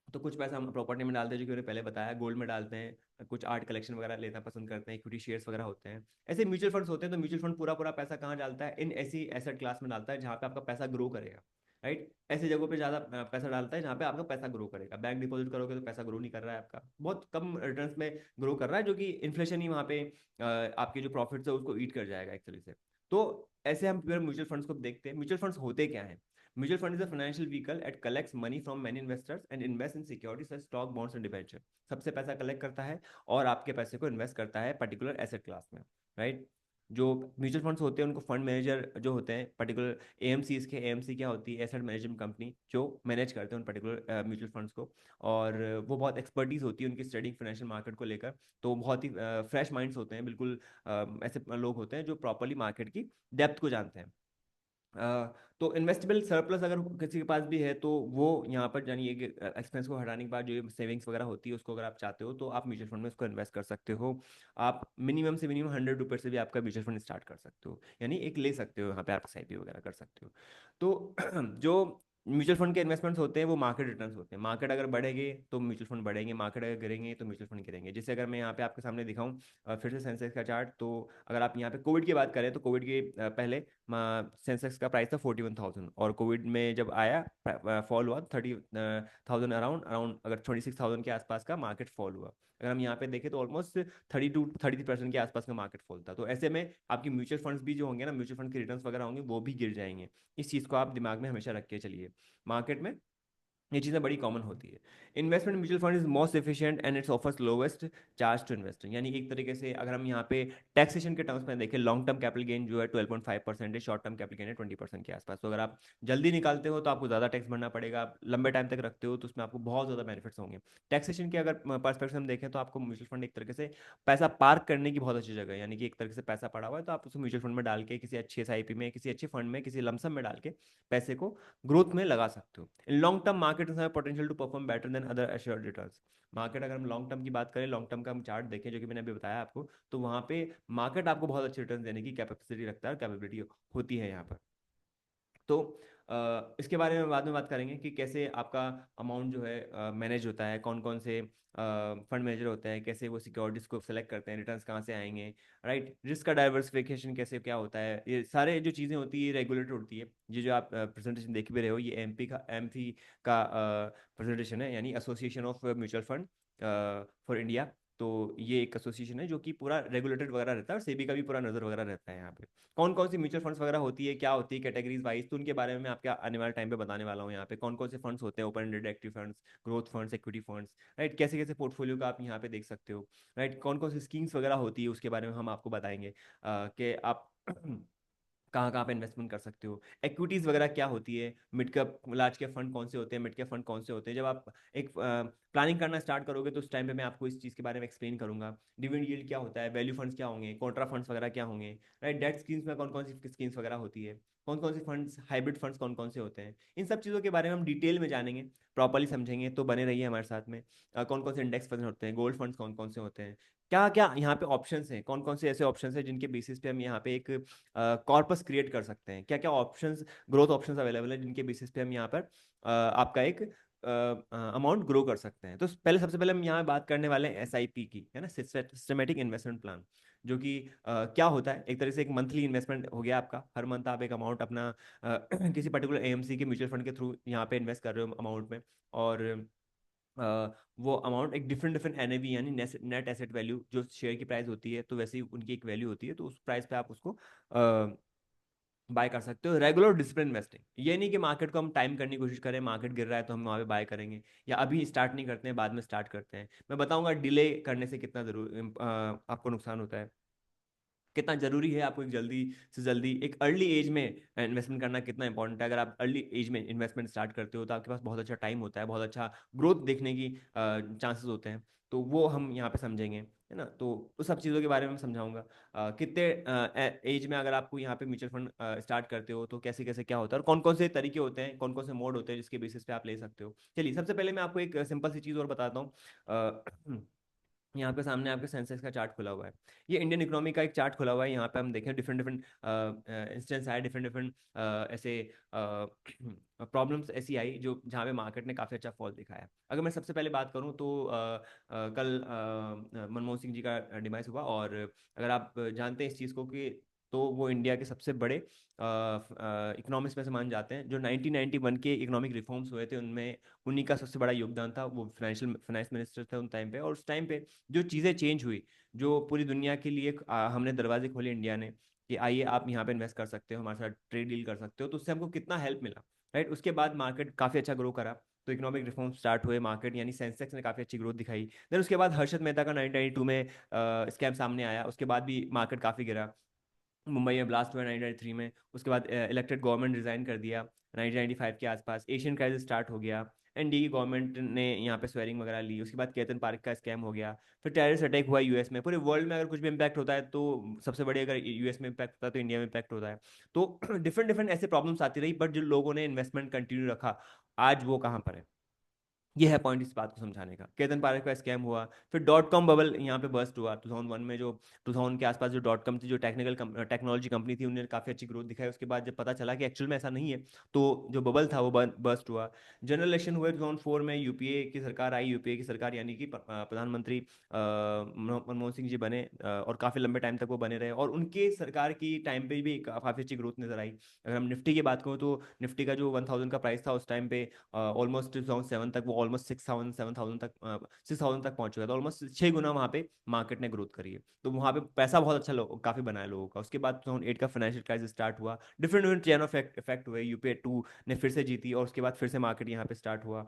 तो कुछ पैसा हम प्रॉपर्टी में डालते हैं, जो कि मैंने पहले बताया, गोल्ड में डालते हैं, कुछ आर्ट कलेक्शन वगैरह लेना पसंद करते हैं, इक्विटी शेयर्स वगैरह होते हैं। ऐसे म्यूचुअल फंड्स होते हैं, तो म्यूचुअल फंड पूरा पूरा पैसा कहाँ डालता है, इन ऐसी एसेट क्लास में डालता है जहाँ पे आपका पैसा ग्रो करेगा। राइट। ऐसी जगहों पे ज़्यादा पैसा डालता है जहाँ पे आपका पैसा ग्रो करेगा। बैंक डिपॉजिट करोगे तो पैसा ग्रो नहीं कर रहा है, आपका बहुत कम रिटर्न्स में ग्रो कर रहा है, जो कि इन्फ्लेशन ही वहाँ पे आपके जो प्रॉफिट्स है उसको ईट कर जाएगा एक तरीके से। तो ऐसे हम प्योर म्यूचुअल फंड्स को देखते हैं। म्यूचुअल फंड्स होते क्या हैं? Mutual fund is a financial vehicle that collects money from many investors and invests in securities such as stock, bonds and debenture. सबसे पैसा कलेक्ट करता है और आपके पैसे को इन्वेस्ट करता है पर्टिकुलर एसेट क्लास में। राइट। जो म्यूचुअल फंड्स होते हैं उनको फंड मैनेजर जो होते हैं पर्टिकुलर एएमसीज के, एएमसी क्या होती है, एसेट मैनेजमेंट कंपनी, जो मैनेज करते हैं उन पर्टिकुलर म्यूचुअल फंड्स को। और वो बहुत एक्सपर्टीज होती है उनकी स्टडी फाइनेंशियल मार्केट को लेकर। तो बहुत ही फ्रेश माइंड्स होते हैं बिल्कुल, ऐसे लोग होते हैं जो प्रॉपरली मार्केट की डेप्थ को जानते हैं। तो इन्वेस्टेबल सरप्लस अगर किसी के पास भी है तो वो यहाँ पर यानी एक एक्सपेंस को हटाने के बाद जो सेविंग्स वगैरह होती है उसको अगर आप चाहते हो तो आप म्यूचुअल फंड में उसको इन्वेस्ट कर सकते हो। आप मिनिमम से मिनिमम 100 रुपये से भी आपका म्यूचुअल फंड स्टार्ट कर सकते हो, यानी एक ले सकते हो, यहाँ पे आप एसआईपी वगैरह कर सकते हो। तो जो म्यूचुअल फंड के इन्वेस्टमेंट्स होते हैं वो मार्केट रिटर्न्स होते हैं। मार्केट अगर बढ़ेगी तो म्यूचुअल फंड बढ़ेंगे, मार्केट अगर गिरेंगे तो म्यूचुअल फंड गिरेंगे। जैसे अगर मैं यहाँ पे आपके सामने दिखाऊं फिर से सेंसेक्स का चार्ट, तो अगर आप यहाँ पे कोविड की बात करें तो कोविड के पहले सेंसेक्स का प्राइस था 41,000, और कोविड में जब आया फॉल हुआ 30,000 अराउंड अराउंड, अगर 26,000 के आसपास का मार्केट फॉल हुआ। अगर हम यहाँ पे देखें तो ऑलमोस्ट 32-33% के आसपास का मार्केट फॉल था। तो ऐसे में आपकी म्यूचुअल फंड्स भी जो होंगे ना, म्यूचुअल फंड के रिटर्न्स वगैरह होंगे वो भी गिर जाएंगे। इस चीज़ को आप दिमाग में हमेशा रख के चलिए। मार्केट में ये चीज़ें बड़ी कॉमन होती है। Investment mutual fund is most efficient and it's offers lowest charge to invest, यानी एक तरीके से अगर हम यहाँ पे टैक्सेशन के टर्म्स में देखें, लॉन्ग टर्म कैपिटल गेन जो है 12.5% है, शॉर्ट टर्म कैपिटल गेन है 20% के आसपास। तो अगर आप जल्दी निकालते हो तो आपको ज़्यादा टैक्स भरना पड़ेगा, आप लंबे टाइम तक रखते हो तो उसमें आपको बहुत ज़्यादा बेनिफिट्स होंगे। टैक्सेशन के अगर पर्सपेक्टिव हम देखें तो आपको म्यूचुअल फंड एक तरीके से पैसा पार्क करने की बहुत अच्छी जगह है, यानी कि एक तरीके से पैसा पड़ा हुआ है तो आप उसको म्यूचुअल फंड में डाल के किसी अच्छी एसआईपी में, किसी अच्छे फंड में, किसी लमसम में डाल के पैसे को ग्रोथ में लगा सकते हो। In long term market have potential to perform better than other assured returns. Market अगर हम लॉन्ग टर्म की बात करें, लॉन्ग टर्म का हम चार्ट देखें जो कि मैंने अभी बताया आपको, तो वहां पे मार्केट आपको बहुत अच्छे रिटर्न देने की कैपेसिटी रखता है, कैपेबिलिटी होती है यहाँ पर। तो इसके बारे में बाद में बात करेंगे कि कैसे आपका अमाउंट जो है मैनेज होता है, कौन कौन से फंड मैनेजर होते हैं, कैसे वो सिक्योरिटीज को सेलेक्ट करते हैं, रिटर्न्स कहाँ से आएंगे, राइट, रिस्क का डाइवर्सिफिकेशन कैसे क्या होता है, ये सारे जो चीज़ें होती है रेगुलेटेड होती है। ये जो आप प्रेजेंटेशन देख भी रहे हो ये एमपी का प्रेजेंटेशन है, यानी association of mutual fund for India. तो ये एक एसोसिएशन है जो कि पूरा रेगुलेटेड वगैरह रहता है, और सेबी का भी पूरा नजर वगैरह रहता है यहाँ पे। कौन कौन सी म्यूचुअल फंड्स वगैरह होती है, क्या होती है कैटेगरीज वाइज, तो उनके बारे में मैं आपके आने वाले टाइम पे बताने वाला हूँ। यहाँ पे कौन कौन से फंड्स होते हैं, open ended active funds, growth funds, equity funds, right, कैसे कैसे पोर्टफोलियो का आप यहाँ पे देख सकते हो, राइट, कौन कौन सी स्कीम्स वगैरह होती है उसके बारे में हम आपको बताएंगे कि आप कहाँ कहाँ पे इन्वेस्टमेंट कर सकते हो, एक्विटीज वगैरह क्या होती है, mid cap large cap fund कौन से होते हैं, मिड कैप फंड कौन से होते हैं। जब आप एक प्लानिंग करना स्टार्ट करोगे तो उस टाइम पे मैं आपको इस चीज़ के बारे में एक्सप्लेन करूंगा। डिविडेंड यील्ड क्या होता है, वैल्यू फंड्स क्या होंगे, कॉन्ट्रा फंड्स वगैरह क्या होंगे, राइट, डेट स्कीम्स में कौन कौन सी स्कीम्स वगैरह होती है, कौन से फंड्स, हाइब्रिड फंड्स कौन कौन से होते हैं, इन सब चीज़ों के बारे में हम डिटेल में जानेंगे, प्रॉपरली समझेंगे। तो बने रहिए हमारे साथ में। कौन कौन से इंडेक्स फंड होते हैं, गोल्ड फंड्स कौन कौन से होते हैं, क्या क्या यहाँ पे ऑप्शंस हैं, कौन कौन से ऐसे ऑप्शंस हैं जिनके बेसिस पे हम यहाँ पे एक कॉर्पस क्रिएट कर सकते हैं, क्या क्या ऑप्शंस, ग्रोथ ऑप्शंस अवेलेबल है जिनके बेसिस पे हम यहाँ पर आपका एक अमाउंट ग्रो कर सकते हैं। तो पहले सबसे पहले हम यहाँ बात करने वाले हैं एसआईपी की, है ना, सिस्टमेटिक इन्वेस्टमेंट प्लान, जो कि क्या होता है, एक तरह से एक मंथली इन्वेस्टमेंट हो गया आपका। हर मंथ आप एक अमाउंट अपना किसी पर्टिकुलर एएमसी के म्यूचुअल फंड के थ्रू यहाँ पे इन्वेस्ट कर रहे हो अमाउंट में, और वो अमाउंट एक डिफरेंट डिफरेंट एनएवी यानी नेट एसेट वैल्यू, जो शेयर की प्राइस होती है तो वैसे ही उनकी एक वैल्यू होती है, तो उस प्राइस पे आप उसको बाय कर सकते हो। रेगुलर डिसिप्लिन इन्वेस्टिंग, ये नहीं कि मार्केट को हम टाइम करने की कोशिश करें, मार्केट गिर रहा है तो हम वहाँ पे बाय करेंगे, या अभी स्टार्ट नहीं करते हैं बाद में स्टार्ट करते हैं। मैं बताऊंगा डिले करने से कितना जरूर आपको नुकसान होता है, कितना जरूरी है आपको एक जल्दी से जल्दी एक अर्ली एज में इन्वेस्टमेंट करना कितना इंपॉर्टेंट है। अगर आप अर्ली एज में इन्वेस्टमेंट स्टार्ट करते हो तो आपके पास बहुत अच्छा टाइम होता है, बहुत अच्छा ग्रोथ देखने की चांसेस होते हैं। तो वो हम यहाँ पे समझेंगे, है ना, तो उस सब चीज़ों के बारे में मैं समझाऊंगा। कितने एज में अगर आपको यहाँ पे म्यूचुअल फंड स्टार्ट करते हो तो कैसे कैसे क्या होता है, और कौन कौन से तरीके होते हैं, कौन कौन से मोड होते हैं जिसके बेसिस पे आप ले सकते हो। चलिए सबसे पहले मैं आपको एक सिंपल सी चीज़ और बताता हूँ। यहाँ पे सामने आपके सेंसेक्स का चार्ट खुला हुआ है, ये इंडियन इकोनॉमी का एक चार्ट खुला हुआ है। यहाँ पे हम देखें डिफरेंट डिफरेंट इंस्टेंस आए, डिफरेंट डिफरेंट ऐसे प्रॉब्लम्स ऐसी आई जो जहाँ पे मार्केट ने काफ़ी अच्छा फॉल दिखाया। अगर मैं सबसे पहले बात करूँ तो कल मनमोहन सिंह जी का डिमाइस हुआ, और अगर आप जानते हैं इस चीज़ को कि तो वो इंडिया के सबसे बड़े इकोनॉमिक्स में से मान जाते हैं। जो 1991 के इकोनॉमिक रिफॉर्म्स हुए थे उनमें उन्हीं का सबसे बड़ा योगदान था, वो फाइनेंस मिनिस्टर थे उन टाइम पे। और उस टाइम पे जो चीज़ें चेंज हुई, जो पूरी दुनिया के लिए हमने दरवाजे खोले इंडिया ने कि आइए आप यहाँ पे इन्वेस्ट कर सकते हो, हमारे साथ ट्रेड डील कर सकते हो, तो उससे हमको कितना हेल्प मिला, राइट। उसके बाद मार्केट काफ़ी अच्छा ग्रो करा, तो इकोनॉमिक रिफॉर्म स्टार्ट हुए, मार्केट यानी सेंसेक्स ने काफ़ी अच्छी ग्रोथ दिखाई। देन उसके बाद हर्षद मेहता का 1992 में स्कैम सामने आया, उसके बाद भी मार्केट काफ़ी गिरा। मुंबई में ब्लास्ट हुआ 1993 में, उसके बाद इलेक्टेड गवर्नमेंट रिजाइन कर दिया 1995 के आसपास, एशियन क्राइसिस स्टार्ट हो गया, एनडीए की गवर्नमेंट ने यहाँ पे स्वेरिंग वगैरह ली, उसके बाद केतन पार्क का स्कैम हो गया, फिर टेररिस्ट अटैक हुआ यूएस में। पूरे वर्ल्ड में अगर कुछ भी इम्पैक्ट होता है तो सबसे बड़ी, अगर यूएस में इम्पैक्ट होता है तो इंडिया में इम्पैक्ट होता है। तो डिफरेंट डिफरेंट ऐसे प्रॉब्लम्स आती रही, बट जो लोगों ने इन्वेस्टमेंट कंटिन्यू रखा, आज वो कहाँ पर है। ये है पॉइंट इस बात को समझाने का। केतन पारेख का स्कैम हुआ, फिर डॉट कॉम बबल यहाँ पे बस्ट हुआ 2001 में, जो 2000 के आसपास जो डॉट कॉम थी, जो टेक्नोलॉजी कंपनी थी, उन्होंने काफ़ी अच्छी ग्रोथ दिखाई। उसके बाद जब पता चला कि एक्चुअल में ऐसा नहीं है, तो जो बबल था वो बस्ट हुआ। जनरल इलेक्शन हुए 2004 में, यूपीए की सरकार आई, यूपीए की सरकार यानी कि प्रधानमंत्री मनमोहन सिंह जी बने, और काफ़ी लंबे टाइम तक वो बने रहे, और उनके सरकार की टाइम पे भी काफ़ी अच्छी ग्रोथ नजर आई। अगर हम निफ्टी की बात करूँ तो निफ्टी का जो 1000 का प्राइस था उस टाइम पे, ऑलमोस्ट 2007 तक वो ऑलमोस्ट 6000 तक 6000 तक पहुंच चुका था। ऑलमोस्ट 6 गुना वहाँ पे मार्केट ने ग्रोथ करी है। तो वहाँ पे पैसा बहुत अच्छा काफी बनाया लोगों का। उसके बाद 2008 का फाइनेंशियल क्राइसिस स्टार्ट हुआ, different different chain of effect हुए, यूपीए टू ने फिर से जीती, और उसके बाद फिर से मार्केट यहाँ पे स्टार्ट हुआ।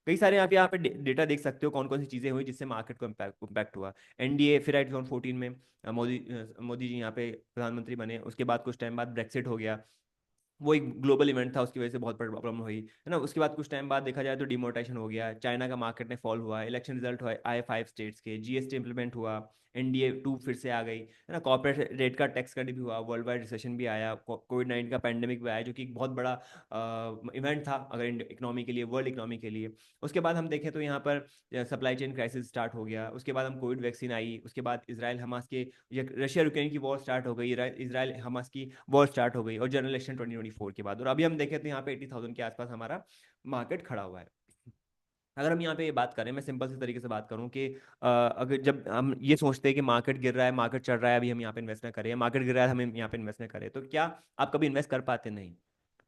कई सारे यहाँ पे डेटा देख सकते हो कौन कौन सी चीजें हुई जिससे मार्केट को इम्पैक्ट हुआ। एनडीए फिर आई 2014 में, मोदी जी यहाँ पे प्रधानमंत्री बने, उसके बाद कुछ टाइम बाद ब्रेक्सिट हो गया। वो एक ग्लोबल इवेंट था, उसकी वजह से बहुत बड़ी प्रॉब्लम हुई है ना। उसके बाद कुछ टाइम बाद देखा जाए तो डिमोनेटाइजेशन हो गया, चाइना का मार्केट ने फॉल हुआ, इलेक्शन रिजल्ट हुआ, आए 5 स्टेट्स के, जीएसटी इंप्लीमेंट हुआ, एनडीए टू फिर से आ गई, है ना। कॉर्पोरेट रेट का टैक्स कट भी हुआ, वर्ल्ड वाइड रिसेशन भी आया, कोविड 19 का पेंडेमिक भी आया, जो कि एक बहुत बड़ा इवेंट था अगर इकोनॉमी के लिए, वर्ल्ड इकोनॉमी के लिए। उसके बाद हम देखें तो यहाँ पर सप्लाई चेन क्राइसिस स्टार्ट हो गया, उसके बाद हम कोविड वैक्सीन आई, उसके बाद इसराइल हमास के, ये रशिया यूक्रेन की वॉर स्टार्ट हो गई, इसराइल हमास की वॉर स्टार्ट हो गई, और जनरल इलेक्शन 2024 के बाद, और अभी हम देखें तो यहाँ पे 80,000 के आसपास हमारा मार्केट खड़ा हुआ है। अगर हम यहाँ पे ये बात करें, मैं सिंपल से तरीके से बात करूँ कि अगर जब हम ये सोचते हैं कि मार्केट गिर रहा है, मार्केट चढ़ रहा है, अभी हम यहाँ पे इन्वेस्ट ना करें, मार्केट गिर रहा है हमें यहाँ पे इन्वेस्ट ना करें, तो क्या आप कभी इन्वेस्ट कर पाते? नहीं।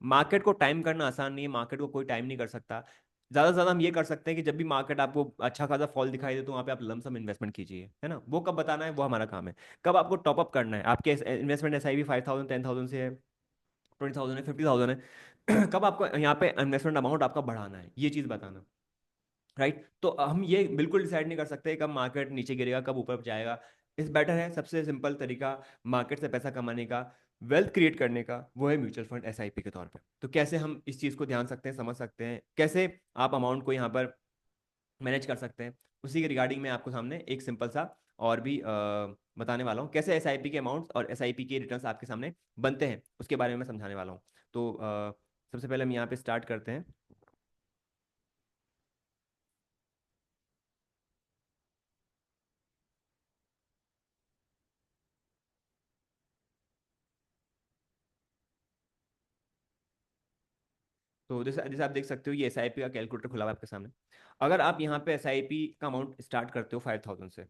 मार्केट को टाइम करना आसान नहीं है, मार्केट को कोई टाइम नहीं कर सकता। ज्यादा से ज्यादा हम ये कर सकते हैं कि जब भी मार्केट आपको अच्छा खासा फॉल दिखाई दे तो वहाँ पे आप लमसम इन्वेस्टमेंट कीजिए, है ना। वो कब बताना है, वो हमारा काम है। कब आपको टॉपअप करना है, आपके इन्वेस्टमेंट एस आई भी 5000 10,000 से है, 20,000 है, 50,000 है, कब आपको यहाँ पे इन्वेस्टमेंट अमाउंट आपका बढ़ाना है, ये चीज बताना। राइट, तो हम ये बिल्कुल डिसाइड नहीं कर सकते कब मार्केट नीचे गिरेगा कब ऊपर जाएगा। इस बेटर है, सबसे सिंपल तरीका मार्केट से पैसा कमाने का, वेल्थ क्रिएट करने का, वो है म्यूचुअल फंड एसआईपी के तौर पे। तो कैसे हम इस चीज को ध्यान सकते हैं, समझ सकते हैं, कैसे आप अमाउंट को यहाँ पर मैनेज कर सकते हैं, उसी के रिगार्डिंग मैं आपको सामने एक सिंपल सा और भी बताने वाला हूँ, कैसे एसआईपी के अमाउंट्स और एसआईपी के रिटर्न्स आपके सामने बनते हैं, उसके बारे में मैं समझाने वाला हूँ। तो सबसे पहले हम यहाँ पे स्टार्ट करते हैं। तो जैसे जैसे आप देख सकते हो, ये एसआईपी का कैलकुलेटर खुला हुआ है आपके सामने। अगर आप यहाँ पे एसआईपी का अमाउंट स्टार्ट करते हो 5,000 से,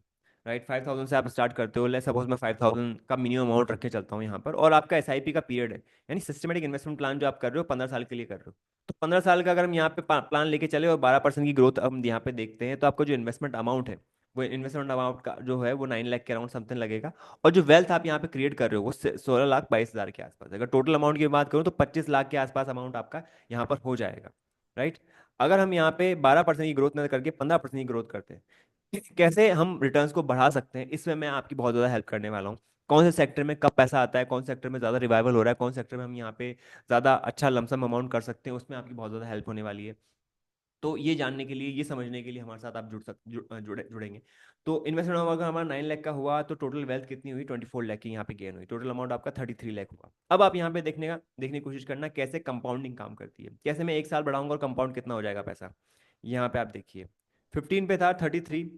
राइट, 5,000 से आप स्टार्ट करते हो, लेट्स सपोज मैं 5,000 का मिनिमम अमाउंट रख के चलता हूँ यहाँ पर, और आपका एसआईपी का पीरियड है, यानी सिस्टमेटिक इन्वेस्टमेंट प्लान जो आप कर रहे हो 15 साल के लिए कर रहे हो, तो 15 साल का अगर हम यहाँ पे प्लान लेके चले और 12% की ग्रोथ हम यहाँ पे देखते हैं, तो आपका जो इन्वेस्टमेंट अमाउंट है, वो इन्वेस्टमेंट अमाउंट का जो है वो 9 लाख के अराउंड समथिंग लगेगा। और जो वेल्थ आप यहाँ पे क्रिएट कर रहे हो वो 16,22,000 के आसपास। अगर टोटल अमाउंट की बात करूँ तो 25 लाख के आसपास अमाउंट आपका यहाँ पर हो जाएगा। राइट, अगर हम यहाँ पे 12% की ग्रोथ न करके 15% की ग्रोथ करते हैं, कैसे हम रिटर्न्स को बढ़ा सकते हैं, इसमें मैं आपकी बहुत ज़्यादा हेल्प करने वाला हूँ। कौन से सेक्टर में कब पैसा आता है, कौन से सेक्टर में ज़्यादा रिवाइवल हो रहा है, कौन से सेक्टर में हम यहाँ पे ज़्यादा अच्छा लमसम अमाउंट कर सकते हैं, उसमें आपकी बहुत ज़्यादा हेल्प होने वाली है। तो ये जानने के लिए, ये समझने के लिए हमारे साथ आप जुड़ेंगे। तो इन्वेस्टमेंट अगर हमारा 9 लाख का हुआ तो टोटल वेल्थ कितनी हुई, 24 लाख की यहाँ पे गेन हुई, टोटल अमाउंट आपका 33 लाख हुआ। अब आप यहाँ पे देखने की कोशिश करना कैसे कंपाउंडिंग काम करती है, कैसे मैं एक साल बढ़ाऊंगा और कंपाउंड कितना हो जाएगा पैसा। यहाँ पे आप देखिए, 15 पे था 33,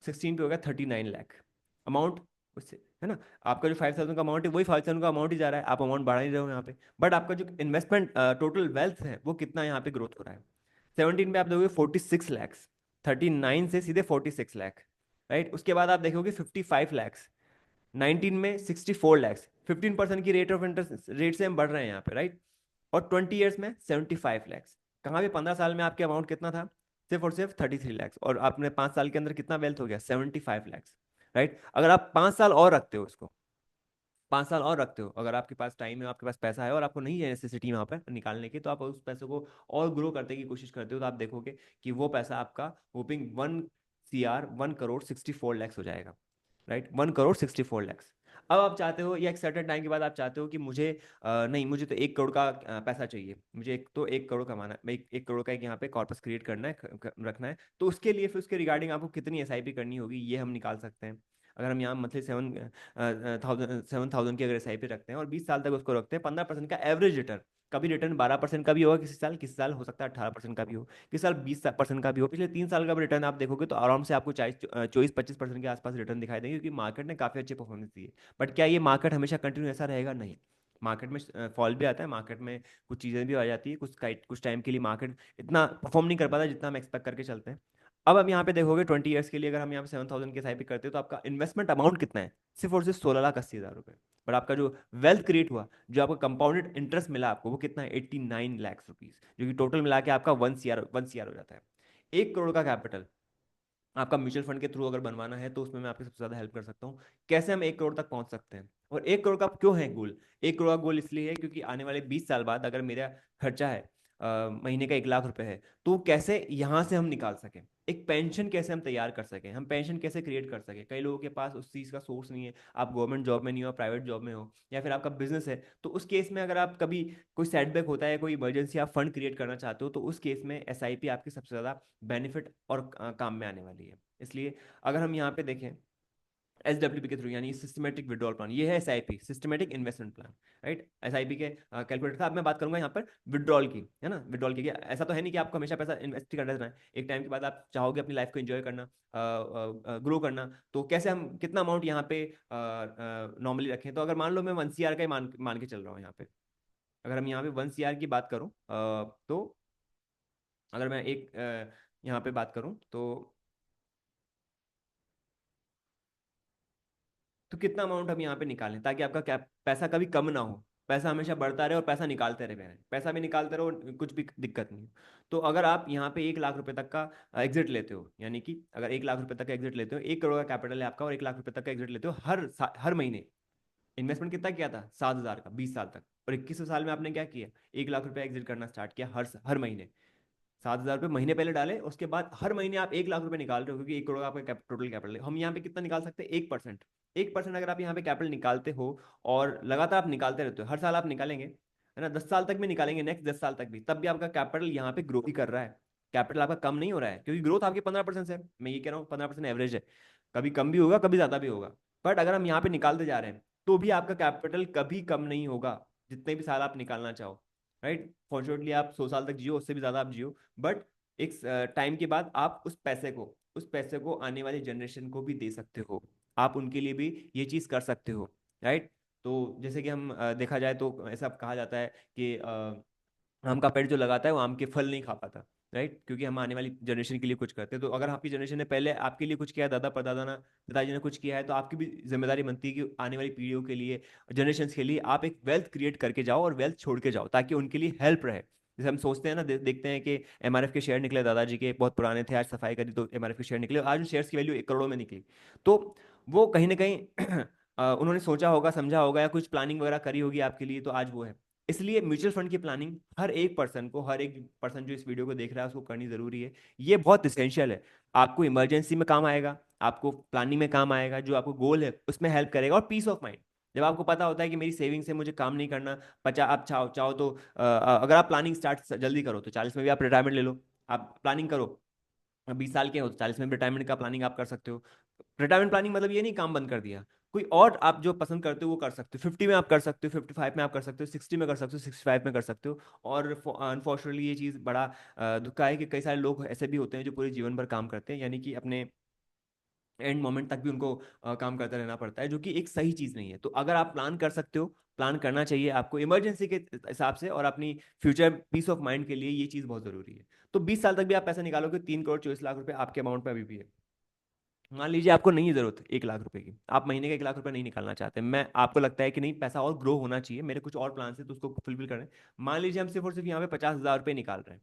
16 पे हो गया 39 लाख अमाउंट, उससे, है ना। आपका जो 5,000 का अमाउंट है वही 5,000 का अमाउंट ही जा रहा है, आप अमाउंट बढ़ा नहीं रहे हो यहाँ पे, बट आपका जो इन्वेस्टमेंट टोटल वेल्थ है वो कितना यहाँ पे ग्रोथ हो रहा है। 17 पे आप देखोगे 46 लैक्स, 39 से सीधे 46 लाख। राइट, उसके बाद आप देखोगे 55 लैक्स, 19 में 64 लैक्स, 15% की रेट ऑफ इंटरेस्ट रेट से हम बढ़ रहे हैं यहाँ पे, राइट। और 20 ईयर्स में 75 लैक्स। कहाँ पे 15 साल में आपके अमाउंट कितना था, सिर्फ और सिर्फ 33 लैक्स, और आपने 5 साल के अंदर कितना वेल्थ हो गया, 75 लैक्स। राइट, अगर आप 5 साल और रखते हो इसको, 5 साल और रखते हो, अगर आपके पास टाइम है, आपके पास पैसा है और आपको नहीं है नेसेसिटी वहां पर निकालने की, तो आप उस पैसे को और ग्रो करने की कोशिश करते हो, तो आप देखोगे कि वो पैसा आपका होपिंग 1 CR 1 करोड़ 64 लैक्स हो जाएगा। राइट, 1 करोड़ 64 लैक्स। अब आप चाहते हो, या एक सर्टेन टाइम के बाद आप चाहते हो कि मुझे नहीं, मुझे तो 1 करोड़ का पैसा चाहिए, मुझे एक तो 1 करोड़ कमाना है, 1 करोड़ का एक यहाँ पे कॉर्पस क्रिएट करना है, रखना है। तो उसके लिए फिर उसके रिगार्डिंग आपको कितनी एसआईपी करनी होगी ये हम निकाल सकते हैं। अगर हम यहाँ मंथली 7,000 की अगर एसआईपी रखते हैं और 20 साल तक उसको रखते हैं, 15% का एवरेज रिटर्न, कभी रिटर्न 12% का भी होगा किसी साल हो सकता है 18% का भी हो, किसी साल 20% का भी हो। पिछले 3 साल का भी रिटर्न आप देखोगे तो आराम से आपको 24-25% के आसपास रिटर्न दिखाई देंगे, क्योंकि मार्केट ने काफी अच्छी परफॉर्मेंस दी है। बट क्या ये मार्केट हमेशा कंटिन्यू ऐसा रहेगा? नहीं। मार्केट में फॉल भी आता है, मार्केट में कुछ चीज़ें भी आ जाती है, कुछ टाइम के लिए मार्केट इतना परफॉर्म नहीं कर पाता जितना हम एक्सपेक्ट करके चलते हैं। अब हम यहाँ पे देखोगे 20 ईयर्स के लिए अगर हम यहाँ पे 7,000 के एसआईपी करते हैं तो आपका इन्वेस्टमेंट अमाउंट कितना है? सिर्फ और सिर्फ 16,80,000 रुपये। पर आपका जो वेल्थ क्रिएट हुआ, जो आपका कंपाउंडेड इंटरेस्ट मिला आपको, वो कितना है? 89 लाख रुपीज, जो कि टोटल मिला के आपका 1 CR हो जाता है। 1 करोड़ का कैपिटल आपका म्यूचुअल फंड के थ्रू अगर बनवाना है तो उसमें मैं आपकी सबसे ज्यादा हेल्प कर सकता हूँ। कैसे हम 1 करोड़ तक पहुंच सकते हैं? और 1 करोड़ का क्यों है गोल? 1 करोड़ का गोल इसलिए है क्योंकि आने वाले 20 साल बाद अगर मेरा खर्चा है महीने का 1 लाख रुपए है, तो कैसे यहाँ से हम निकाल सकें? एक पेंशन कैसे हम तैयार कर सकें, हम पेंशन कैसे क्रिएट कर सकें? कई लोगों के पास उस चीज़ का सोर्स नहीं है। आप गवर्नमेंट जॉब में नहीं हो, प्राइवेट जॉब में हो, या फिर आपका बिजनेस है, तो उस केस में अगर आप कभी कोई सेटबैक होता है, कोई इमरजेंसी, आप फंड क्रिएट करना चाहते हो, तो उस केस में एसआईपी आपकी सबसे ज़्यादा बेनिफिट और काम में आने वाली है। इसलिए अगर हम यहाँ पे देखें SWP के थ्रू, यानी सिस्टमेटिक विड्रॉल प्लान, ये है SIP, systematic investment plan, right. SIP के कैलकुलेटर था। अब मैं बात करूंगा यहाँ पर विड्रॉल की, है ना, विड्रॉल की। ऐसा तो है नहीं कि आपको हमेशा पैसा इन्वेस्ट ही करना रहना है, एक टाइम के बाद आप चाहोगे अपनी लाइफ को एंजॉय करना, ग्रो करना, तो कैसे हम कितना अमाउंट यहाँ पे नॉर्मली रखें? तो अगर मान लो मैं 1 CR का ही मान मान के चल रहा हूँ यहाँ पे, अगर हम यहाँ पे 1 CR की बात करूँ, तो अगर मैं एक यहाँ पे बात करूँ तो कितना अमाउंट हम यहाँ पे निकालें ताकि आपका क्या पैसा कभी कम ना हो, पैसा हमेशा बढ़ता रहे और पैसा निकालते रहे, पैसा भी निकालते रहो, कुछ भी दिक्कत नहीं हो। तो अगर आप यहाँ पे 1 लाख रुपए तक का एग्जिट लेते हो, यानी कि अगर 1 लाख रुपए तक का एग्जिट लेते हो, 1 करोड़ का कैपिटल है आपका और 1 लाख रुपए तक का एग्जिट लेते हो हर महीने, इन्वेस्टमेंट कितना किया था? 7,000 का, 20 साल तक, और 21 साल में आपने क्या किया? 1 लाख रुपए एग्जिट करना स्टार्ट किया हर महीने। 7,000 रुपये महीने पहले डाले, उसके बाद हर महीने आप 1 लाख रुपए निकाल रहे हो, क्योंकि 1 करोड़ का आपका टोटल कैपिटल है। हम यहाँ पे कितना निकाल सकते हैं? 1%। 1% अगर आप यहाँ पे कैपिटल निकालते हो और लगातार आप निकालते रहते हो, हर साल आप निकालेंगे, है ना, 10 साल तक भी निकालेंगे, नेक्स्ट 10 साल तक भी, तब भी आपका कैपिटल यहाँ पे ग्रो ही कर रहा है। कैपिटल आपका कम नहीं हो रहा है, क्योंकि ग्रोथ आपकी 15% है। मैं ये कह रहा हूँ 15% एवरेज है, कभी कम भी होगा, कभी ज्यादा भी होगा। बट अगर हम यहाँ पे निकालते जा रहे हैं तो भी आपका कैपिटल कभी कम नहीं होगा, जितने भी साल आप निकालना चाहो, राइट। फॉर्चुनेटली आप 100 साल तक जियो, उससे भी ज्यादा आप जियो, बट एक टाइम के बाद आप उस पैसे को आने वाली जनरेशन को भी दे सकते हो, आप उनके लिए भी ये चीज कर सकते हो, राइट। तो जैसे कि हम देखा जाए तो ऐसा कहा जाता है कि आम का पेड़ जो लगाता है वो आम के फल नहीं खा पाता, राइट, क्योंकि हम आने वाली जनरेशन के लिए कुछ करते हैं। तो अगर आपकी जनरेशन ने पहले आपके लिए कुछ किया है, दादा परदादा ने, पिताजी ने कुछ किया है, तो आपकी भी जिम्मेदारी बनती है कि आने वाली पीढ़ियों के लिए, जनरेशन के लिए आप एक वेल्थ क्रिएट करके जाओ और वेल्थ छोड़ के जाओ, ताकि उनके लिए हेल्प रहे। जैसे हम सोचते हैं ना, देखते हैं कि MRF के शेयर निकले, दादाजी के बहुत पुराने थे, आज सफाई करी तो MRF के शेयर निकले, आज उन शेयर्स की वैल्यू 1 करोड़ में निकली। तो वो कहीं ना कहीं उन्होंने सोचा होगा, समझा होगा, या कुछ प्लानिंग वगैरह करी होगी आपके लिए, तो आज वो है। इसलिए म्यूचुअल फंड की प्लानिंग हर एक पर्सन जो इस वीडियो को देख रहा है उसको करनी जरूरी है। ये बहुत इसेंशियल है। आपको इमरजेंसी में काम आएगा, आपको प्लानिंग में काम आएगा, जो आपको गोल है उसमें हेल्प करेगा, और पीस ऑफ माइंड, जब आपको पता होता है कि मेरी सेविंग से मुझे काम नहीं करना। आप चाहो चाहो तो अगर आप प्लानिंग स्टार्ट जल्दी करो तो 40 में भी आप रिटायरमेंट ले लो। आप प्लानिंग करो, 20 साल के हो तो 40 में रिटायरमेंट का प्लानिंग आप कर सकते हो। रिटायरमेंट प्लानिंग मतलब ये नहीं काम बंद कर दिया, कोई और आप जो पसंद करते हो वो कर सकते हो। 50 में आप कर सकते हो, 55 में आप कर सकते हो, 60 में कर सकते हो, 65 में कर सकते हो। और अनफॉर्चुनेटली ये चीज़ बड़ा दुख का है कि कई सारे लोग ऐसे भी होते हैं जो पूरे जीवन भर काम करते हैं, यानी कि अपने एंड मोमेंट तक भी उनको काम करते रहना पड़ता है, जो कि एक सही चीज़ नहीं है। तो अगर आप प्लान कर सकते हो, प्लान करना चाहिए आपको इमरजेंसी के हिसाब से, और अपनी फ्यूचर पीस ऑफ माइंड के लिए ये चीज़ बहुत ज़रूरी है। तो 20 साल तक भी आप पैसा निकालोगे, 3 करोड़ 24 लाख रुपए आपके अमाउंट पे अभी भी है। मान लीजिए आपको नहीं है जरूरत 1 लाख रुपए की, आप महीने का 1 लाख रुपए नहीं निकालना चाहते, मैं आपको लगता है कि नहीं पैसा और ग्रो होना चाहिए, मेरे कुछ और प्लान है तो उसको फुलफिल करें। मान लीजिए हम सिर्फ और सिर्फ यहाँ पे 50,000 रुपये निकाल रहे हैं,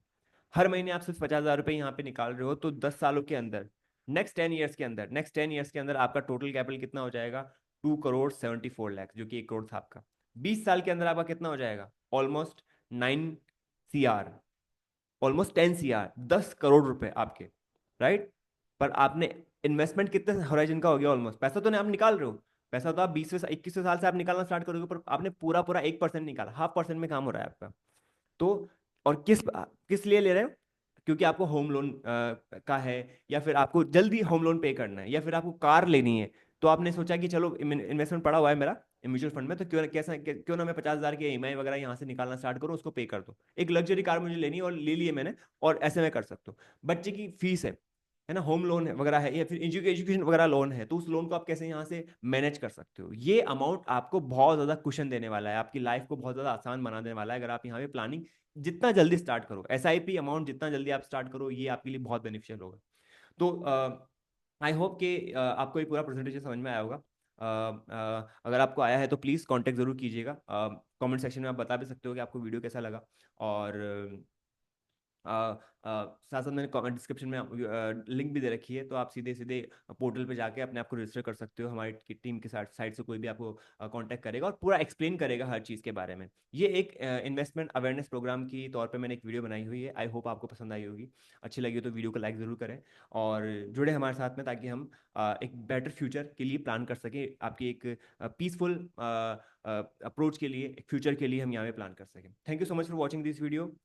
हर महीने आप सिर्फ 50,000 रुपये यहाँ पे निकाल रहे हो, तो 10 सालों के अंदर, नेक्स्ट 10 ईयर्स के अंदर आपका टोटल कैपिटल कितना हो जाएगा? 2 करोड़ 74 लाख, जो कि 1 करोड़ था आपका। 20 साल के अंदर आपका कितना हो जाएगा? Almost 9 CR, almost 10 CR, 10 crore रुपए आपके, राइट। पर आपने इन्वेस्टमेंट कितने होराइजन का हो गया? ऑलमोस्ट पैसा तो नहीं आप निकाल रहे हो, पैसा तो आप 20 से 21 साल से आप निकालना स्टार्ट करोगे, पर आपने पूरा पूरा 1% निकाला, 0.5% में काम हो रहा है आपका। तो और किस किस लिए ले रहे हो? क्योंकि आपको होम लोन का है, या फिर आपको जल्दी होम लोन पे करना है, या फिर आपको कार लेनी है। तो आपने सोचा कि चलो इन्वेस्टमेंट पड़ा हुआ है मेरा म्यूचुअल फंड में, तो क्यों क्यों ना मैं 50,000 की ईएमआई वगैरह यहाँ से निकालना स्टार्ट करूँ, उसको पे कर दो। एक लग्जरी कार मुझे लेनी है और ले ली है मैंने, और ऐसे में कर सकता हूँ। बच्चे की फीस है ना, होम लोन है वगैरह है, या फिर एजुकेशन वगैरह लोन है, तो उस लोन को आप कैसे यहाँ से मैनेज कर सकते हो। ये अमाउंट आपको बहुत ज्यादा कुशन देने वाला है, आपकी लाइफ को बहुत ज्यादा आसान बना देने वाला है, अगर आप यहाँ पे प्लानिंग जितना जल्दी स्टार्ट करो, एसआईपी अमाउंट जितना जल्दी आप स्टार्ट करो, ये आपके लिए बहुत बेनिफिशियल होगा। तो आई होप कि आपको ये पूरा प्रेजेंटेशन समझ में आया होगा। अगर आपको आया है तो प्लीज़ कांटेक्ट ज़रूर कीजिएगा। कमेंट सेक्शन में आप बता भी सकते हो कि आपको वीडियो कैसा लगा। और साथ साथ मैंने कमेंट डिस्क्रिप्शन में लिंक भी दे रखी है, तो आप सीधे सीधे पोर्टल पे जाके अपने आप को रजिस्टर कर सकते हो। हमारी टीम के साथ साइड से कोई भी आपको कांटेक्ट करेगा और पूरा एक्सप्लेन करेगा हर चीज़ के बारे में। ये एक इन्वेस्टमेंट अवेयरनेस प्रोग्राम की तौर पे मैंने एक वीडियो बनाई हुई है। आई होप आपको पसंद आई होगी। अच्छी लगी हो तो वीडियो को लाइक ज़रूर करें, और जुड़े हमारे साथ में, ताकि हम एक बेटर फ्यूचर के लिए प्लान कर सकें, आपकी एक पीसफुल अप्रोच के लिए, एक फ्यूचर के लिए हम यहाँ पे प्लान कर सकें। Thank you so much for watching this video.